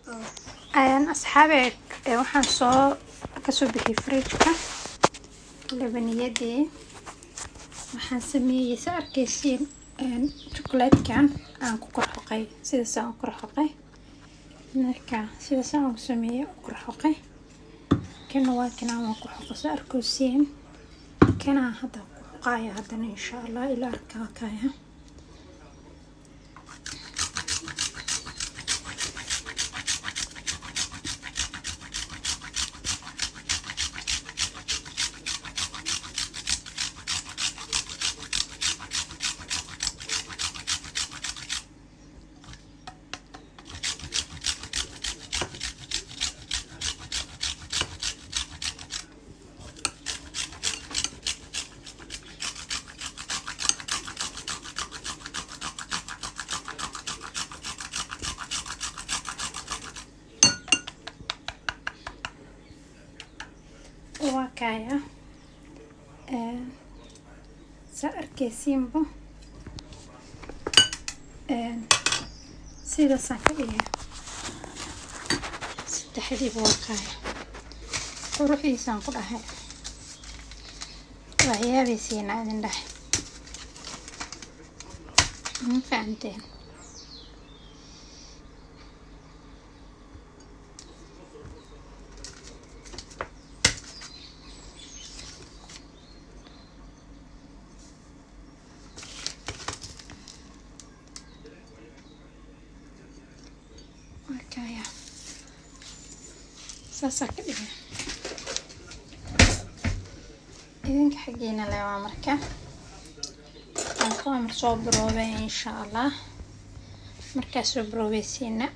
أصحابي waxaan soo kasoo bixiyay fridge-ka labaniyadii waxaan sameeyay sa arkaysiin chocolate-kan aan ku korxoqay sidaas aan ku korxoqay marka sidaas aan sameeyay ku korxoqay kana waa kana aan ku korxoqay sa arkaysiin kana hadda ku qaaya hadana insha Allah ila arkaa kaaya kaya sa arkaysiinba sida saakadiya saddexdiiba waa kaya quruxiisaan ku dhahay waxyaabaysiina idin dhahay ma fahamteen kaya sasa kadhiga idinka xageena leeyahay marka aan ku amar soo broobay insha Allah marka soo broobeysiina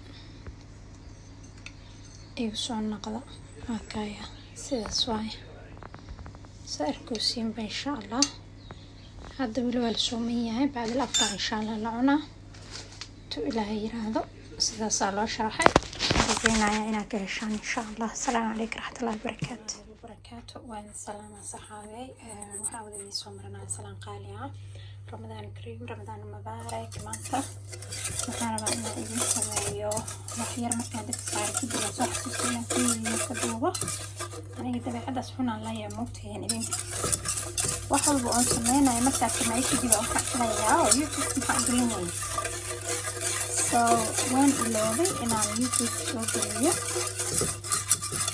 iyo soo noqdo kaya sidaas waay saarkoosin insha Allah hadda wali wal soomin yahay baad la afar insha Allah la cunaa tu ilaahay yiraahdo sidaas loo sharaxay dadweynaha ina ka heshaan insha Allah assalamu alaykum warahmatullahi wabarakatuh wa salaam saxaabay waxa wada ii soo marnaa salaan qaali ah Ramadan kareem Ramadan mubaarak maanta waxaan rabaa inaan idin sameeyo waxyar markaan dadka saar ku jiro soo xasuusina ku duubo aniga dabeecadaas xunaan la yaamugteen idin wax walba oo sameeyay markaa sameeyay kadib waxaan filayaa oo YouTube maxaa greenway so when ilowday inaan YouTube soo geliyo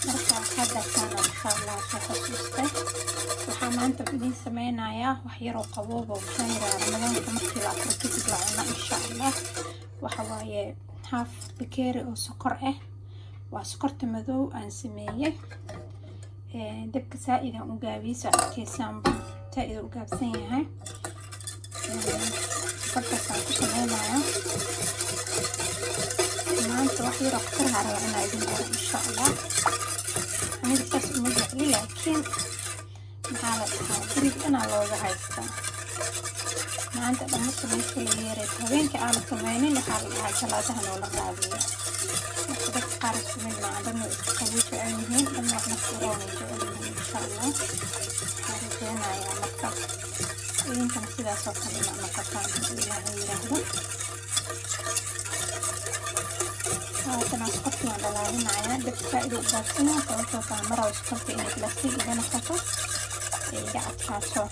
marka hadda kana insha Allah soo xasuustay waxaan maanta idin sameynayaa wax yar oo qaboob oo Ramadaanka markii la afro kadib la cuno insha Allah waxa waaye half bakeeri oo sokor ah waa sokorta madow aan sameeyay dabka saaid aan u gaabiyay saakeysan taayid u gaabsan yahay sokorta ku sameynayaa maanta wax yar oo kor haro inaan idin baro insha Allah aniga taas uma jecli laakiin maxaa la dhahaa guriga inaa looga haystaa maanta dhamma sameynta la yeeray habeenkii aan sameynin waxaa la dhahaa salaadaha noola raadiyo marka dadka qaar sameyn maadama isku jecel yihiin dhamma wax naftiroona jecel yihiin insha Allah waxaan rajeynayaa marka idinkan sidaas oo kale inaa noqotaan haddii Ilaahay yiraahdo أنا أسقط على العناية بالفائدة الضافية فوتوك مرة وسقط إني بلاستيك إذا نخطط قاعد حاسو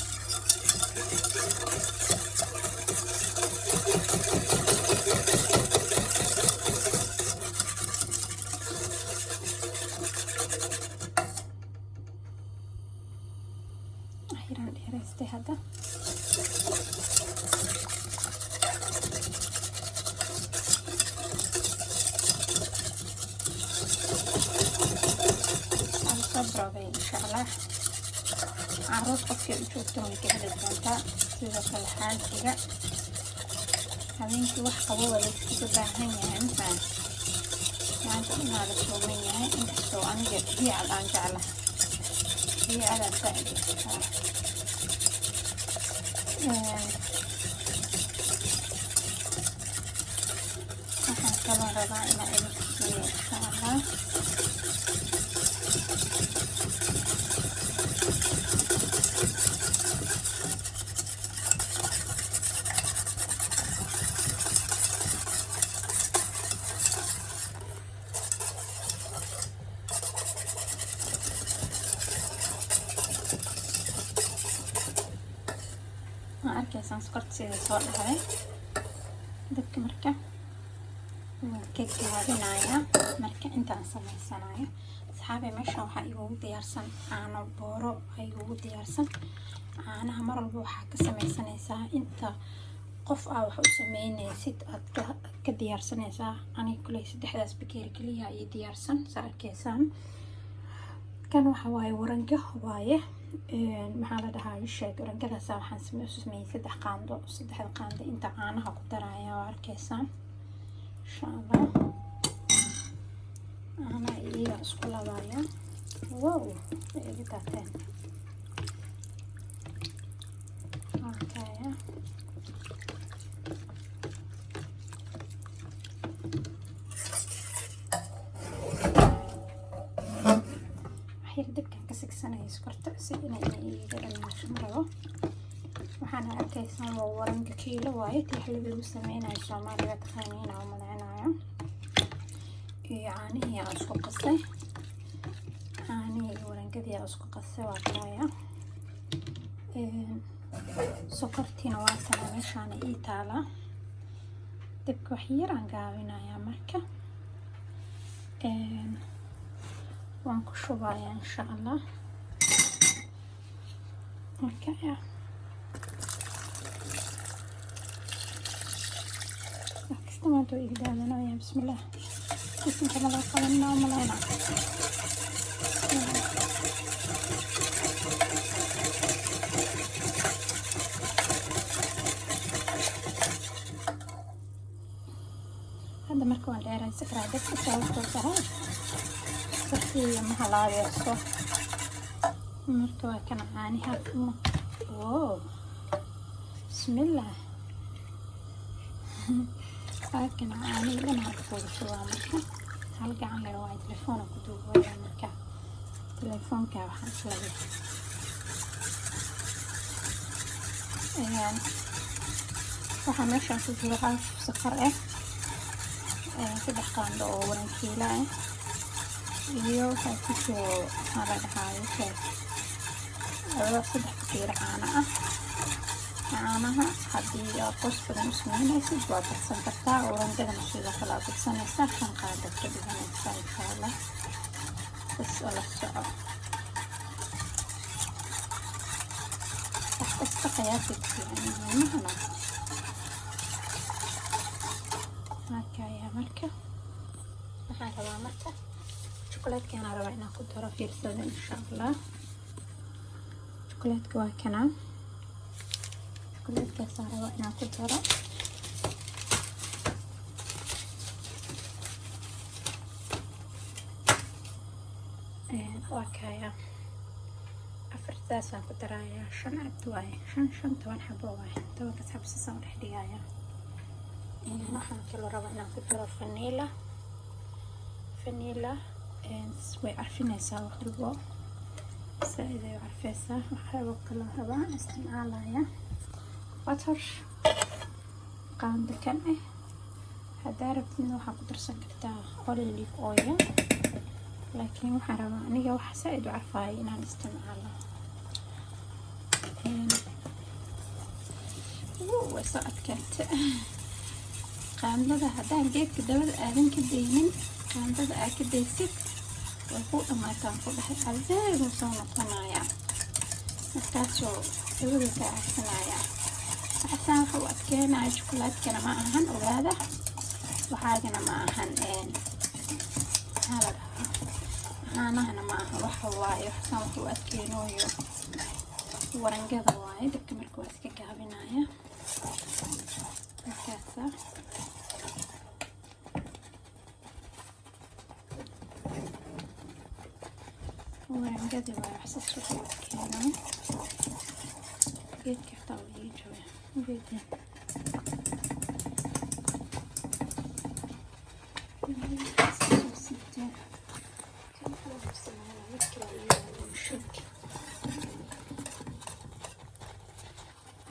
أخيرا الإرستي هذا صبروا إن شاء الله عروض قفية وشوفتهم كهذا الجنطة سيدة الحال كده هذينك وح قبوة لسكي باهنية انفان يعني تقولنا هذا الشومية انت سو أنا هي على أنجعله هي على سائد waxaan kala rabaa inaan idin siiyo insha Allah sokorta sida soo dhacday dabka marka waan ka gaabinayaa marka intaan samaysanayo asxaabe meesha waxaa igu diyaarsan caano booro igu diyaarsan caanaha mar walba waxaa ka samaysanaysaa inta qof wax u sameynaysid aad ka diyaarsanaysaa aniga kulay saddexdaas bakeeri kaliya ay diyaarsan sarkeysaan kan waxa waaye waranka waaye maxaa la dhahaa sheeg warangadaas waxaan sameeyay saddex qaando inta caanaha ku daraya waa arkaysaan insha Allah ana iyo isku labaaya wow ee taateen okay dabkan ka sigsanay sokorta si inay iiga dhamaashmaro waxaan arkaysan waa waranka kiilo waaye tixliga lagu sameynayo Soomaaliya taqaaniina oo maleynayo iyo caanihi aan isku qasay caanihi warankadii aan isku qasay waa taaya sokortina waa sana meeshaan ii taala dabka wax yar aan gaabinayaa marka waan ku shubayaa insha Allah okay استمعتوا إهداءنا يا بسم الله بسم الله قلنا وملينا هذا مركون العيران سكرة بس أسوي سهل صحية مهلاوي الصوت مركوا كان عاني هاكم واو بسم الله لكن عاني لما أقول شو مركا هلقى عن لي وايد تليفونك ودوبه مركا تليفونك وحنسوي يعني waxaa meeshaan ku jiro xalf sokor saddex qaando oo warankiila iyo waxaa ku jiro maxaa la dhahayo saddex bakeeri caano caanaha haddii aad qoys badan u sameynaysid waa badsan kartaa warangadana sidoo kale aad badsanaysaa 5 qaando ka dhiganaysaa insha Allah bas la soco wax qiyaasi fiican marka waxaan rabaa marka chocolate aan rabaa inaan ku daro fiirsada insha Allah chocolate waa kana chocolate ka aan rabaa inaan ku daro waa kaya afartaas aan ku darayaa 5 abd waaye 5 10 xabo waaye 10 xabo saan dhex dhigayaa waxaan kaloo rabaa inaan ku daro vanilla way carfinaysaa wax walbo saaid ay carfaysaa waxaa kaloo rabaa isticmaalaya butter qaando kan haddaa rabtidna waxaa ku darsan kartaa olive oil laakiin waxaan rabaa aniga waxa saaid u carfaayo inaan isticmaalo way soo adkaatay qaandada haddaan geedka dabada aadan ka daynin qaandada aad ka daysid way ku dhamaataan ku dhahay adeegu soo noqonaya markaasoo dabada ka aadsanaya waxaan waxa u adkeenaya chocolatekana ma ahan ogaada waxaagana ma ahan caanahana ma ahan waxa waaye waxaan waxa u adkeenooyo warangada waaye dabka marka waa iska gaabinaya markaasa warangada waa waxsaas waxa u adkeenaa geedka xitaa waa ii jooga ujeedin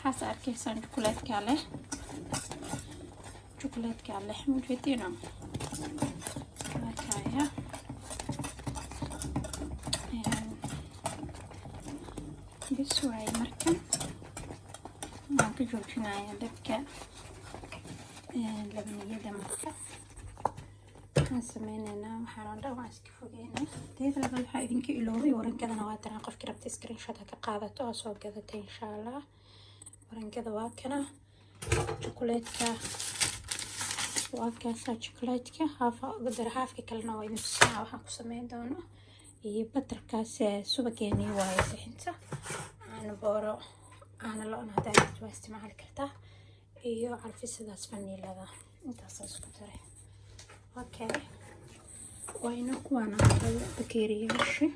waxaas arkaysaan chocolatekaa leh mujeedina markaya bis waaye markan waan ka ka joojinayaa dabka labaniyada marka waxaan sameynaynaa waxaan oo dhan waan iska fogeynaa. teeda labaad waxaa idinka iloobay warankadana waa tanaa qofkii rabta screenshot ka qaadato oo soo gadatay insha allah. warankada waa kana chocolateska waa kaasa chocolateska haafka kalena waa idin tusinaa waxaan ku sameyn doono iyo batarkaas subageeni waaye bixinta caano booro caano lo-na haddaad waa isticmaali kartaa iyo carfisadaas vanilada intaasaan isku daray. okay wayna kuwaana bakeeriyaasha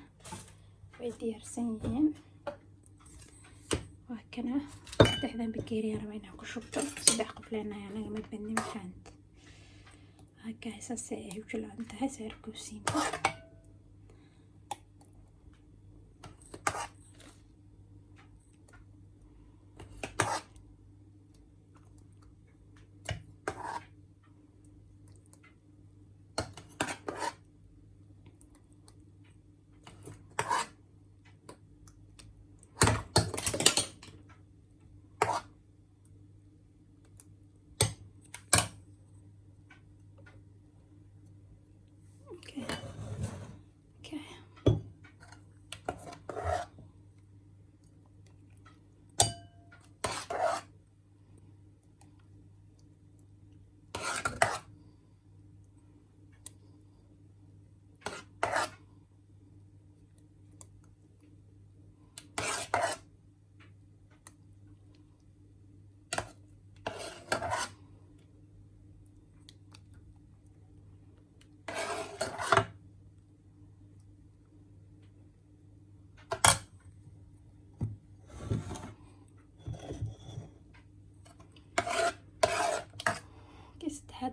way diyaarsan yihiin. waa kana saddexdan bakeeriya raba inaan ku shubto 3 qof leenahay anaga mid badni maxaant saasay ay u jilaan tahay saarkuusiinta.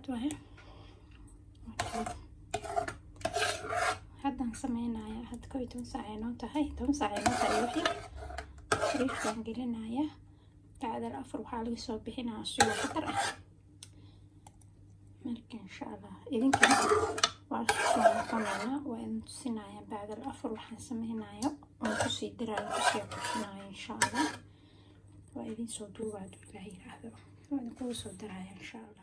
واحد haddaan sameynayaa had 12 saac ay noo tahay 10 saac ay noo tahay wixii firiishkaan gelinayaa bacdal afar waxaa laga soo bixinayaa suugo batar ah marka insha allah idinkana waa soo noqonaynaa waa idin tusinayaa bacdal afar waxaan sameynayaa oo kusii diraayo kusii bixinayaa insha allah waa idin soo duubaa ilaahay yiraahdo waa idin kugu soo dirayaa insha allah.